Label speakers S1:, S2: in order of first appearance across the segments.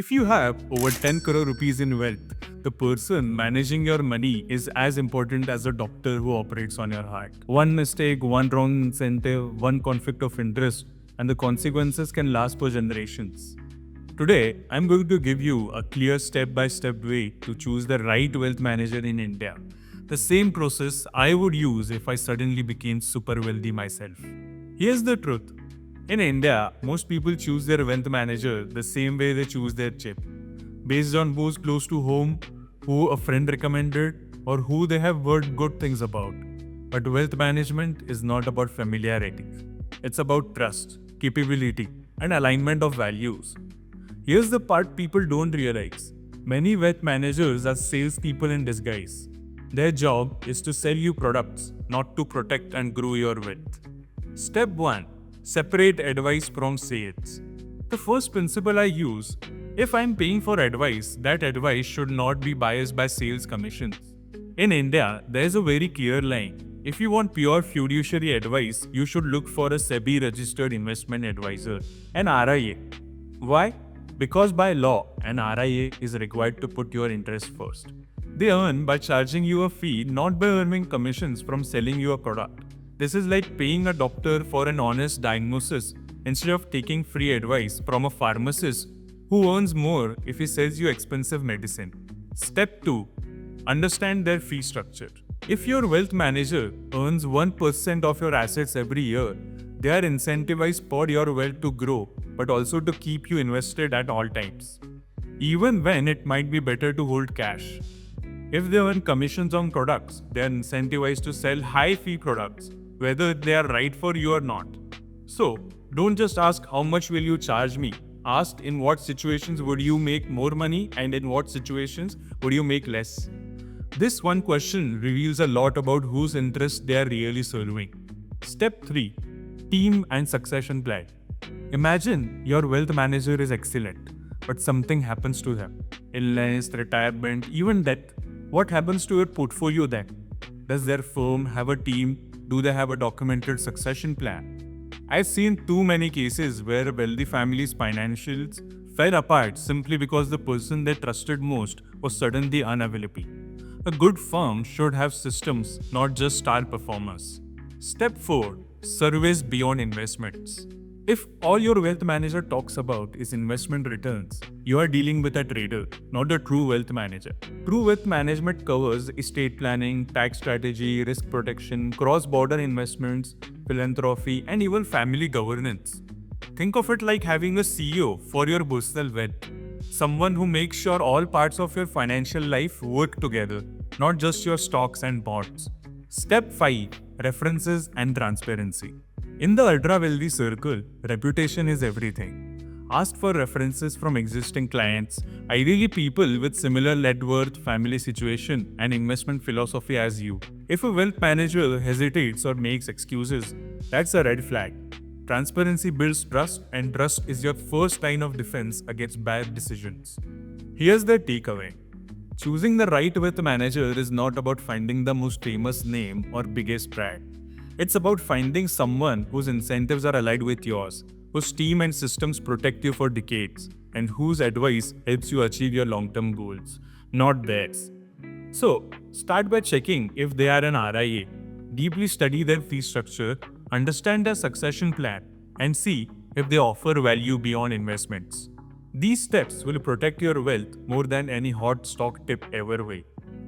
S1: If you have over 10 crore rupees in wealth, the person managing your money is as important as the doctor who operates on your heart. One mistake, one wrong incentive, one conflict of interest, and the consequences can last for generations. Today, I'm going to give you a clear step-by-step way to choose the right wealth manager in India. The same process I would use if I suddenly became super wealthy myself. Here's the truth. In India, most people choose their wealth manager the same way they choose their chip, based on who's close to home, who a friend recommended, or who they have heard good things about. But wealth management is not about familiarity. It's about trust, capability, and alignment of values. Here's the part people don't realize. Many wealth managers are salespeople in disguise. Their job is to sell you products, not to protect and grow your wealth. Step 1. Separate advice from sales. The first principle I use: if I'm paying for advice, that advice should not be biased by sales commissions. In India, there's a very clear line. If you want pure fiduciary advice, you should look for a SEBI-Registered Investment Advisor, an RIA. Why? Because by law, an RIA is required to put your interest first. They earn by charging you a fee, not by earning commissions from selling you a product. This is like paying a doctor for an honest diagnosis instead of taking free advice from a pharmacist who earns more if he sells you expensive medicine. Step 2. Understand their fee structure. If your wealth manager earns 1% of your assets every year, they are incentivized for your wealth to grow, but also to keep you invested at all times, even when it might be better to hold cash. If they earn commissions on products, they are incentivized to sell high-fee products, whether they are right for you or not. So, don't just ask how much will you charge me. Ask in what situations would you make more money and in what situations would you make less. This one question reveals a lot about whose interest they are really serving. Step 3. Team and succession plan. Imagine your wealth manager is excellent, but something happens to them. Illness, retirement, even death. What happens to your portfolio then? Does their firm have a team? Do they have a documented succession plan? I've seen too many cases where a wealthy family's financials fell apart simply because the person they trusted most was suddenly unavailable. A good firm should have systems, not just star performers. Step 4. Surveys beyond investments. If all your wealth manager talks about is investment returns, you are dealing with a trader, not a true wealth manager. True wealth management covers estate planning, tax strategy, risk protection, cross-border investments, philanthropy, and even family governance. Think of it like having a CEO for your personal wealth. Someone who makes sure all parts of your financial life work together, not just your stocks and bonds. Step 5. References and transparency. In the ultra-wealthy circle, reputation is everything. Ask for references from existing clients, ideally people with similar net worth, family situation, and investment philosophy as you. If a wealth manager hesitates or makes excuses, that's a red flag. Transparency builds trust, and trust is your first line of defense against bad decisions. Here's the takeaway. Choosing the right wealth manager is not about finding the most famous name or biggest brand. It's about finding someone whose incentives are aligned with yours, whose team and systems protect you for decades, and whose advice helps you achieve your long-term goals, not theirs. So, start by checking if they are an RIA, deeply study their fee structure, understand their succession plan, and see if they offer value beyond investments. These steps will protect your wealth more than any hot stock tip ever will.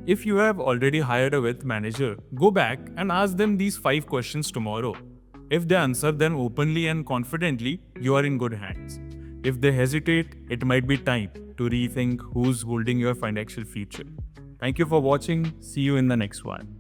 S1: If you have already hired a wealth manager, go back and ask them these 5 questions tomorrow. If they answer them openly and confidently, you are in good hands. If they hesitate, it might be time to rethink who's holding your financial future. Thank you for watching. See you in the next one.